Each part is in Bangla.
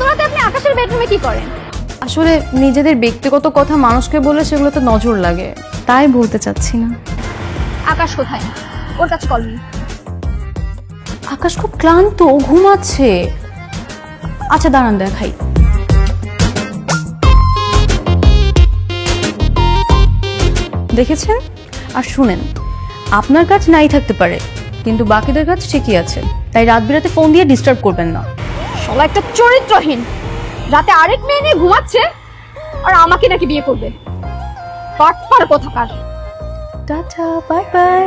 রাতে আপনি আকাশের বেডরুমে কি করেন? আসলে নিজেদের ব্যক্তিগত কথা মানুষকে বলে সেগুলোতে নজর লাগে, তাই বলতে চাচ্ছি না। আকাশ কোথায়? ওর কাছে কল নেই। আকাশ খুব ক্লান্ত, ও ঘুমাচ্ছে। আচ্ছা দাঁড়ান দেখাই। দেখেছেন? আর শুনেন, আপনার কাজ নাই থাকতে পারে, কিন্তু বাকিদের কাজ ঠিকই আছে, তাই রাত বিরাতে ফোন দিয়ে ডিস্টার্ব করবেন না। শালা একটা চরিত্রহীন, রাতে আরেক মেয়ে নিয়ে ঘুমাচ্ছে আর আমাকে নাকি বিয়ে করবে। পাটপার কোথাকার। Tata, bye bye.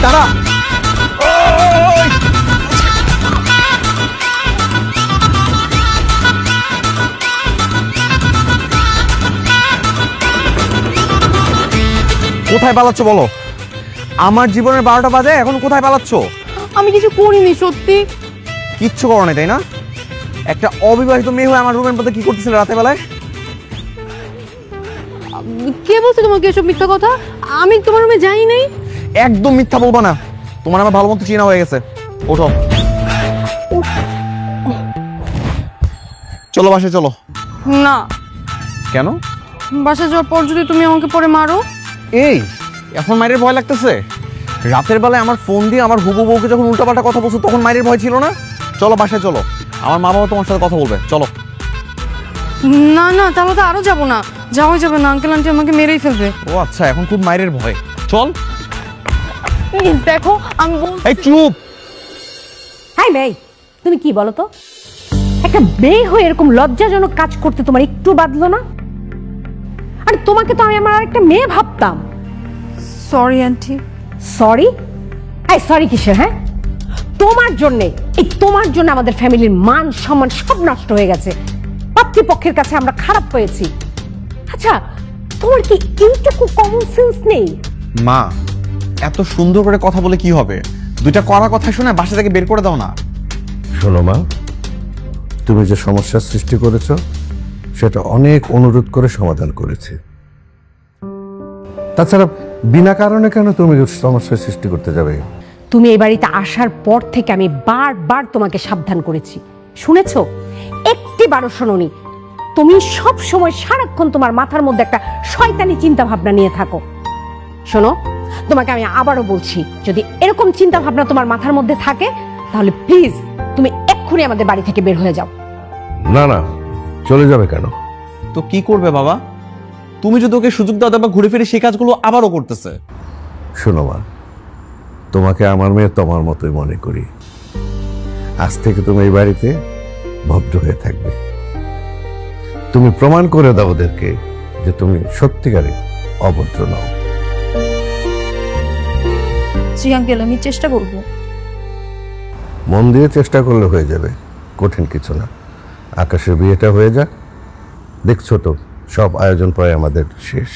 দাঁড়া, কোথায় পালাচ্ছ বলো? আমার জীবনের 12টা বাজে, এখন কোথায় পালাচ্ছ? আমি কিছু করিনি, সত্যি কিচ্ছু করো না তাই না? একটা অবিবাহিত মেয়ে হয়ে আমার রুমের মধ্যে কি করতেছিল রাতে বেলায়? কে বলছে তোমাকে এসব মিথ্যা কথা? আমি তোমার রুমে যাই নাই। একদম মিথ্যা বলবা না, তোমার আমার ভালো মতো চেনা হয়ে গেছে। ওঠো, চলো বাসায় চলো। না। কেন? বাসায় যাওয়ার পর যদি তুমি আমাকে পরে মারো? এই এখন মায়ের ভয় লাগতেছে? রাতের বেলায় আমার ফোন দিয়ে আমার হুবু বউকে যখন উল্টাপাল্টা কথা বলছো তখন মায়ের ভয় ছিল না? চলো বাসায় চলো, আমার মা বাবা তোমার সাথে কথা বলবে, চলো। না না, তাহলে তো আরো যাবো না, যাওয়াই যাবে না, আঙ্কেল আন্টি আমাকে মেরেই ফেলবে। ও আচ্ছা, এখন খুব মায়ের ভয়, চল। দেখো আমি বলছি। এই চুপ। হাই মেয়ে, তুমি কি বলো তো? একটা মেয়ে হয়ে এরকম লজ্জাজনক কাজ করতে তোমার একটু বাদলো না? আর তোমাকে তো আমি আমার আরেকটা মেয়ে ভাবতাম। Sorry aunty. সরি? এই সরি কিসের? হ্যাঁ, তোমার জন্যে, এই তোমার জন্য আমাদের ফ্যামিলির মান সম্মান সব নষ্ট হয়ে গেছে। পাত্রীপক্ষের কাছে আমরা খারাপ হয়েছি। আচ্ছা, তোমার কি এইটুকু কমন সেন্স নেই? মা, এত সুন্দর করে কথা বলে কি হবে? দুইটা কড়া কথা শুনে বাসা থেকে বের করে দাও না। শোনো মা, তুমি যে সমস্যার সৃষ্টি করেছো সেটা অনেক অনুরোধ করে সমাধান করেছি। তাছাড়া বিনা কারণে কেন তুমি সমস্যার সৃষ্টি করতে যাবে? তুমি এই বাড়িতে আসার পর থেকে আমি বারবার তোমাকে সাবধান করেছি, শুনেছো? একটিবারও শোনোনি। তুমি সব সময় সারাক্ষণ তোমার মাথার মধ্যে একটা শয়তানি চিন্তা ভাবনা নিয়ে থাকো। শোনো, তোমাকে আমি আবারও বলছি, যদি এরকম চিন্তা ভাবনা তোমার মাথার মধ্যে থাকে তাহলে প্লিজ তুমি এক্ষুনি আমাদের বাড়ি থেকে বের হয়ে যাও। না না, চলে যাবে কেন? তো কি করবে বাবা? তুমি যদি ওকে সুযোগ দাও বা ঘুরে ফিরে সেই কাজগুলো আবারও করতেছে। শোনো মা, তোমাকে আমার মেয়ে তোমার মতোই মনে করি। আজ থেকে তুমি এই বাড়িতে ভদ্র হয়ে থাকবে। তুমি প্রমাণ করে দাও ওদেরকে যে তুমি সত্যিকারে অভদ্র নও। জি আঙ্কেল, আমি চেষ্টা করব। মন দিয়ে চেষ্টা করলে হয়ে যাবে, কঠিন কিছু না। আকাশের বিয়েটা হয়ে যাক, দেখছো তো সব আয়োজন প্রায় আমাদের শেষ।